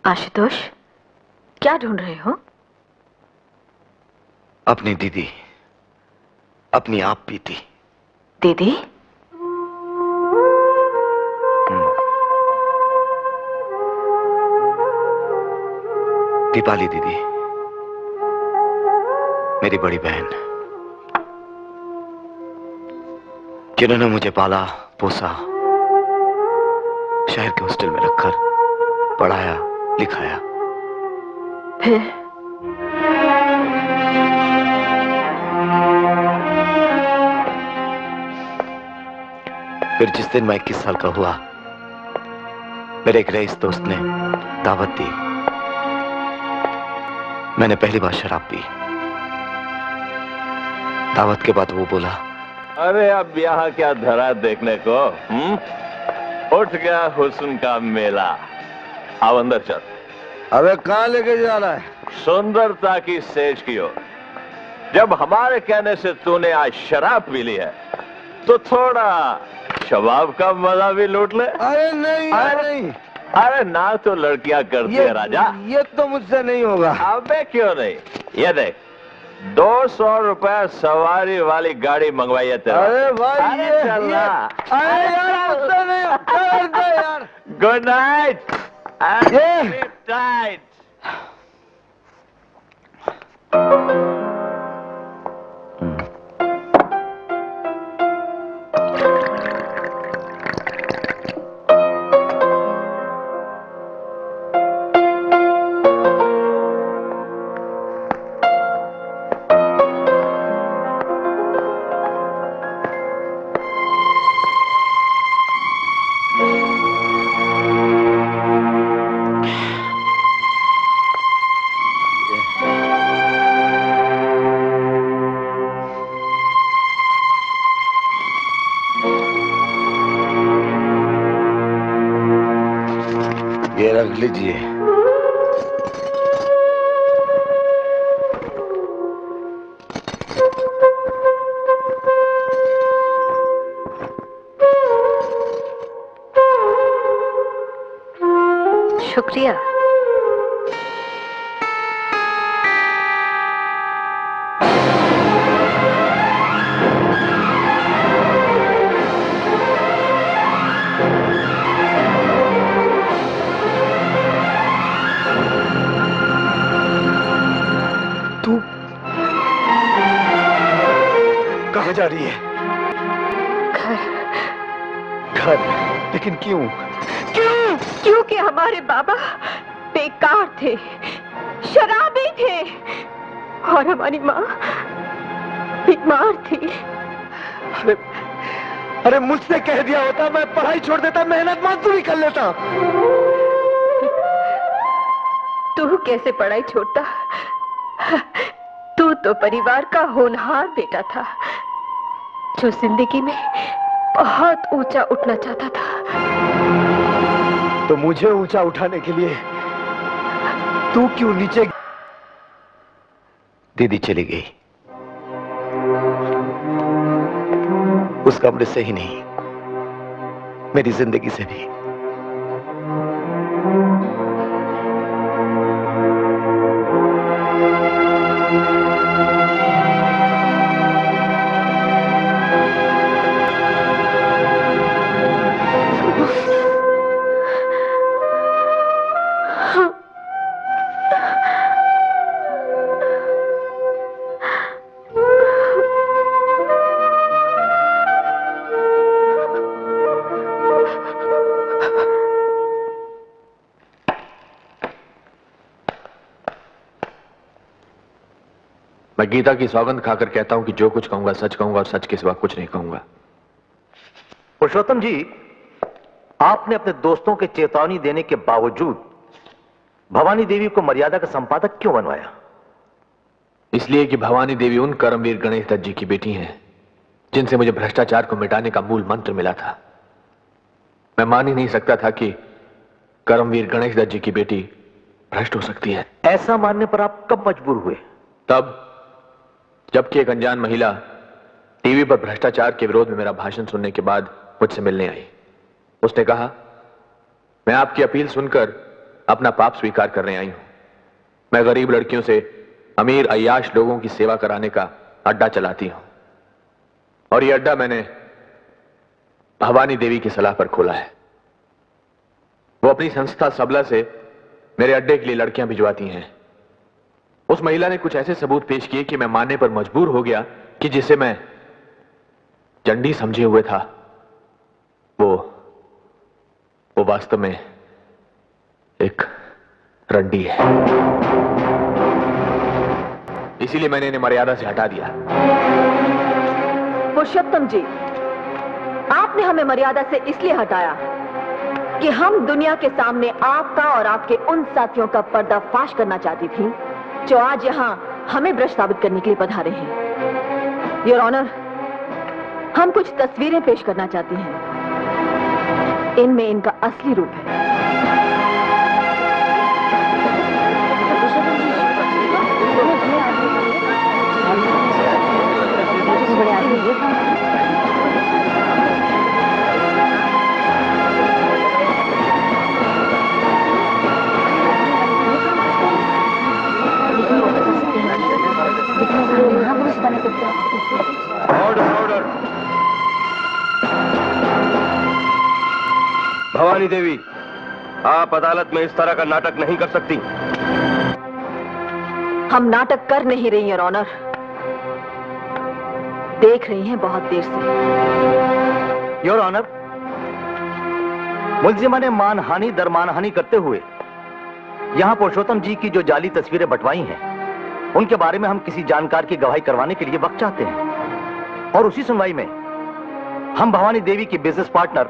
आशुतोष, क्या ढूंढ रहे हो? अपनी दीदी, अपनी आप बीती। दीदी? दीपाली दीदी, मेरी बड़ी बहन, जिन्होंने मुझे पाला पोसा, शहर के हॉस्टल में रखकर पढ़ाया लिखाया। फिर जिस दिन मैं 21 साल का हुआ, मेरे एक रईस दोस्त ने दावत दी। मैंने पहली बार शराब पी। दावत के बाद वो बोला, अरे अब यहाँ क्या धरा देखने को? उठ गया हुस्न का मेला, आओ अंदर चल। अबे कहाँ लेके जा रहा है? सुंदरता की सेज की ओर। जब हमारे कहने से तूने आज शराब पी ली है, तो थोड़ा शबाब का मजा भी लूट ले। अरे नहीं, नहीं। अरे ना तो लड़कियां करती है राजा। ये तो मुझसे नहीं होगा। अबे क्यों नहीं? ये देख, 200 रुपए सवारी वाली गाड़ी मंगवाई है तेरा। अरे भाई, अरे चलना। अरे यार, मुझसे नहीं होगा यार। Good night. टाइट। ये रख लीजिए। शुक्रिया। कहाँ जा रही है? घर। लेकिन क्यों? क्योंकि हमारे बाबा बेकार थे, शराबी थे, और हमारी माँ बीमार थी। अरे मुझसे कह दिया होता, मैं पढ़ाई छोड़ देता, मेहनत मजदूरी कर लेता। तू कैसे पढ़ाई छोड़ता? तू तो परिवार का होनहार बेटा था, जो जिंदगी में बहुत ऊंचा उठना चाहता था। तो मुझे ऊंचा उठाने के लिए तू क्यों नीचे? दीदी चली गई, उस कमरे से ही नहीं, मेरी जिंदगी से भी। मैं गीता की सौगंध खाकर कहता हूं कि जो कुछ कहूंगा सच कहूंगा और सच के सिवा कुछ नहीं कहूंगा। पुरुषोत्तम जी, आपने अपने दोस्तों के चेतावनी देने के बावजूद भवानी देवी को मर्यादा का संपादक क्यों बनवाया? इसलिए कि भवानी देवी उन कर्मवीर गणेश दत्त जी की बेटी हैं जिनसे मुझे भ्रष्टाचार को मिटाने का मूल मंत्र मिला था। मैं मान ही नहीं सकता था कि कर्मवीर गणेश दत्त जी की बेटी भ्रष्ट हो सकती है। ऐसा मानने पर आप कब मजबूर हुए? तब जबकि एक अनजान महिला टीवी पर भ्रष्टाचार के विरोध में मेरा भाषण सुनने के बाद मुझसे मिलने आई। उसने कहा, मैं आपकी अपील सुनकर अपना पाप स्वीकार करने आई हूं। मैं गरीब लड़कियों से अमीर अय्याश लोगों की सेवा कराने का अड्डा चलाती हूं, और यह अड्डा मैंने भवानी देवी की सलाह पर खोला है। वो अपनी संस्था सबला से मेरे अड्डे के लिए लड़कियां भिजवाती हैं। उस महिला ने कुछ ऐसे सबूत पेश किए कि मैं मानने पर मजबूर हो गया कि जिसे मैं चंडी समझे हुए था वो वास्तव में एक रंडी है। इसीलिए मैंने इन्हें मर्यादा से हटा दिया। पुरुषोत्तम जी, आपने हमें मर्यादा से इसलिए हटाया कि हम दुनिया के सामने आपका और आपके उन साथियों का पर्दाफाश करना चाहती थी जो आज यहां हमें भ्रष्ट साबित करने के लिए पधारे हैं। योर ऑनर, हम कुछ तस्वीरें पेश करना चाहती हैं। इनमें इनका असली रूप है। ऑर्डर। भवानी देवी, आप अदालत में इस तरह का नाटक नहीं कर सकती। हम नाटक कर नहीं रही हैं, ऑनर। देख रही हैं बहुत देर से। योर ऑनर, मुलजिमा ने मानहानि दर मानहानि करते हुए यहां पुरुषोत्तम जी की जो जाली तस्वीरें बंटवाई हैं, उनके बारे में हम किसी जानकार की गवाही करवाने के लिए वक्त चाहते हैं, और उसी सुनवाई में हम भवानी देवी की बिजनेस पार्टनर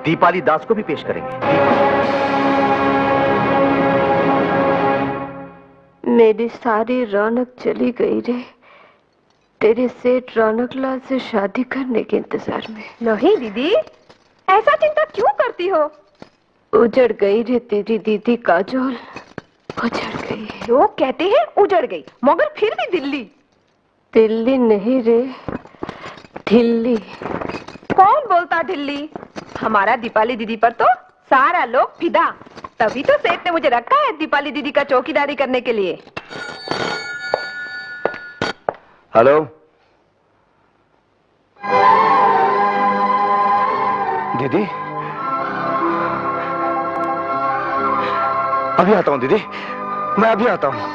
दीपाली दास को भी पेश करेंगे। मेरी सारी रौनक चली गई रे, तेरे सेठ रौनक लाल से शादी करने के इंतजार में। नहीं दीदी, ऐसा चिंता क्यों करती हो? उजड़ गई रे तेरी दीदी काजोल, उजड़ गई। लोग कहते हैं उजड़ गई, मगर फिर भी दिल्ली नहीं रे, ढिल्ली। कौन बोलता ढिल्ली? हमारा दीपाली दीदी पर तो सारा लोग फिदा। तभी तो सेठ ने मुझे रखा है दीपाली दीदी का चौकीदारी करने के लिए। हेलो, दीदी, अभी आता हूं दीदी, मैं अभी आता हूं।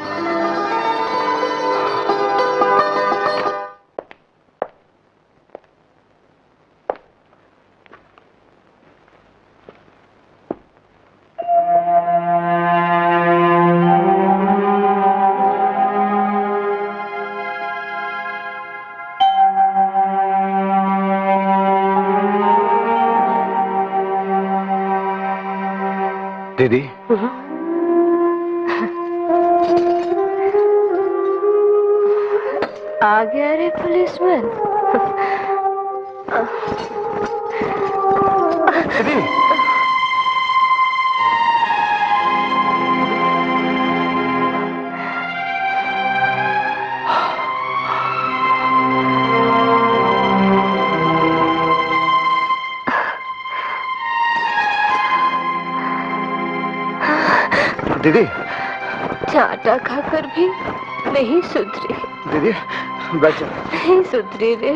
दीदी, आ गया रे पुलिसमैन। दीदी, दीदी, चाटा खाकर भी नहीं सुधरी। दीदी बैठ जा। नहीं सुधरी रे।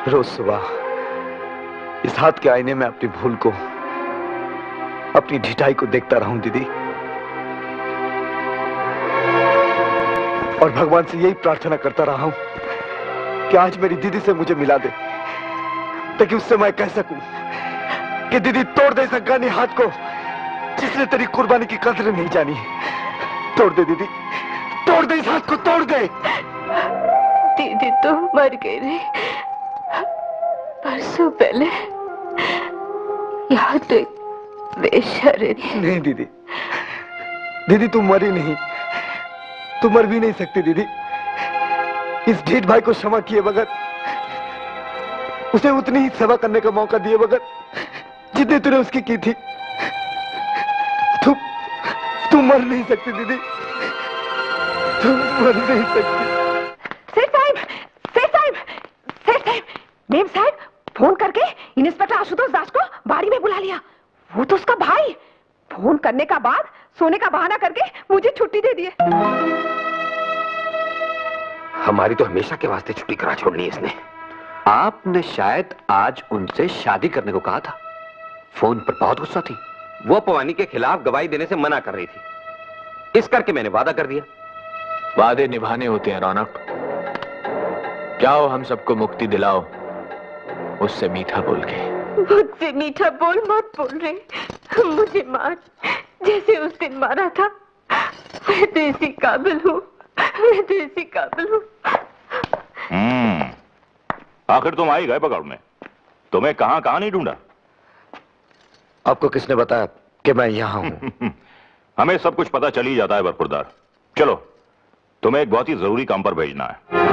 रोज सुबह इस हाथ के आईने में अपनी भूल को, अपनी ढिठाई को देखता रहूं दीदी, और भगवान से यही प्रार्थना करता रहा हूं कि आज मेरी दीदी से मुझे मिला दे, ताकि उससे मैं कह सकूं कि दीदी तोड़ दे इस अफगानी हाथ को जिसने तेरी कुर्बानी की कदर नहीं जानी। तोड़ दे दीदी, तोड़ दे इस हाथ को, तोड़ दे। दीदी तो मर गई रे, परसों पहले। यहाँ तो एक वेश्या रहती। नहीं दीदी, दीदी तुम मरी नहीं, तुम मर भी नहीं सकती दीदी। इस ढीठ भाई को क्षमा किए बगैर, उसे उतनी ही सेवा करने का मौका दिए बगैर जितनी तूने उसकी की थी, तुम मर नहीं सकती दीदी, तुम मर नहीं सकती। इंस्पेक्टर आशुतोष दास को बाड़ी में बुला लिया। वो तो उसका भाई। फोन करने का बाद सोने का बहाना करके मुझे छुट्टी दे दिए। हमारी तो हमेशा के वास्ते छुट्टी करा छोड़नी है इसने। आपने शायद आज उनसे शादी करने को कहा था। फोन पर बहुत गुस्सा थी। वो पवानी के खिलाफ गवाही देने से मना कर रही थी। इस करके मैंने वादा कर दिया। वादे निभाने होते हैं रौनक। जाओ हम सबको मुक्ति दिलाओ उससे मीठा बोल के। मुझसे मीठा बोल मत बोल रहे। मुझे मार जैसे उस दिन मारा था। मैं तो इसी काबिल हूँ। मैं तो इसी काबिल हूँ। आखिर तुम आई गए पकड़ने। तुम्हें कहां कहां नहीं ढूंढा। आपको किसने बताया कि मैं यहाँ हूँ? हमें सब कुछ पता चल ही जाता है बरखुरदार। चलो तुम्हें एक बहुत ही जरूरी काम पर भेजना है।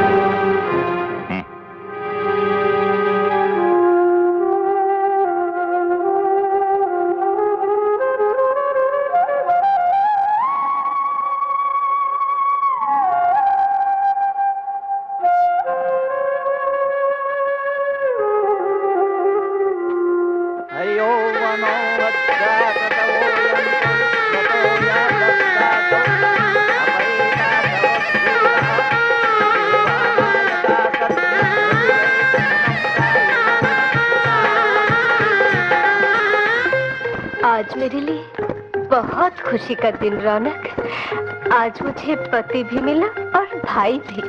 आज मेरे लिए बहुत खुशी का दिन रौनक। आज मुझे पति भी मिला और भाई भी।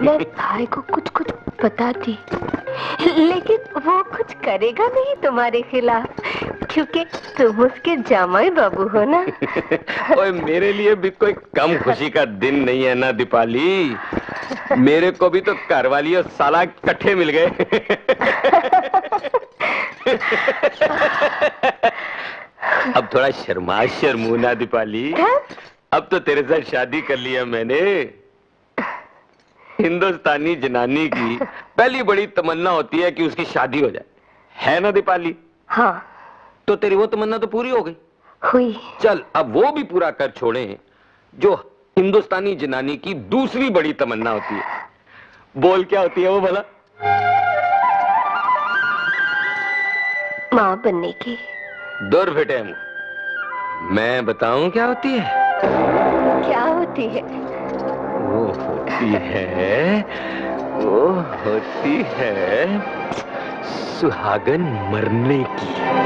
मैं भाई को कुछ कुछ बताती, लेकिन वो कुछ करेगा नहीं तुम्हारे खिलाफ, क्योंकि तुम उसके जामाई बाबू हो ना। ओए मेरे लिए भी कोई कम खुशी का दिन नहीं है ना दीपाली। मेरे को भी तो घरवाली और साला इकट्ठे मिल गए। अब थोड़ा शर्मू ना दीपाली। अब तो तेरे साथ शादी कर लिया मैंने। हिंदुस्तानी जनानी की पहली बड़ी तमन्ना होती है कि उसकी शादी हो जाए, है ना दीपाली? हाँ। तो तेरी वो तमन्ना तो पूरी हो गई। हुई। चल अब वो भी पूरा कर छोड़े जो हिंदुस्तानी जनानी की दूसरी बड़ी तमन्ना होती है। बोल क्या होती है वो भला? माँ बनने की। दूर बेटे मैं बताऊं क्या होती है? क्या होती है? वो होती है सुहागन मरने की।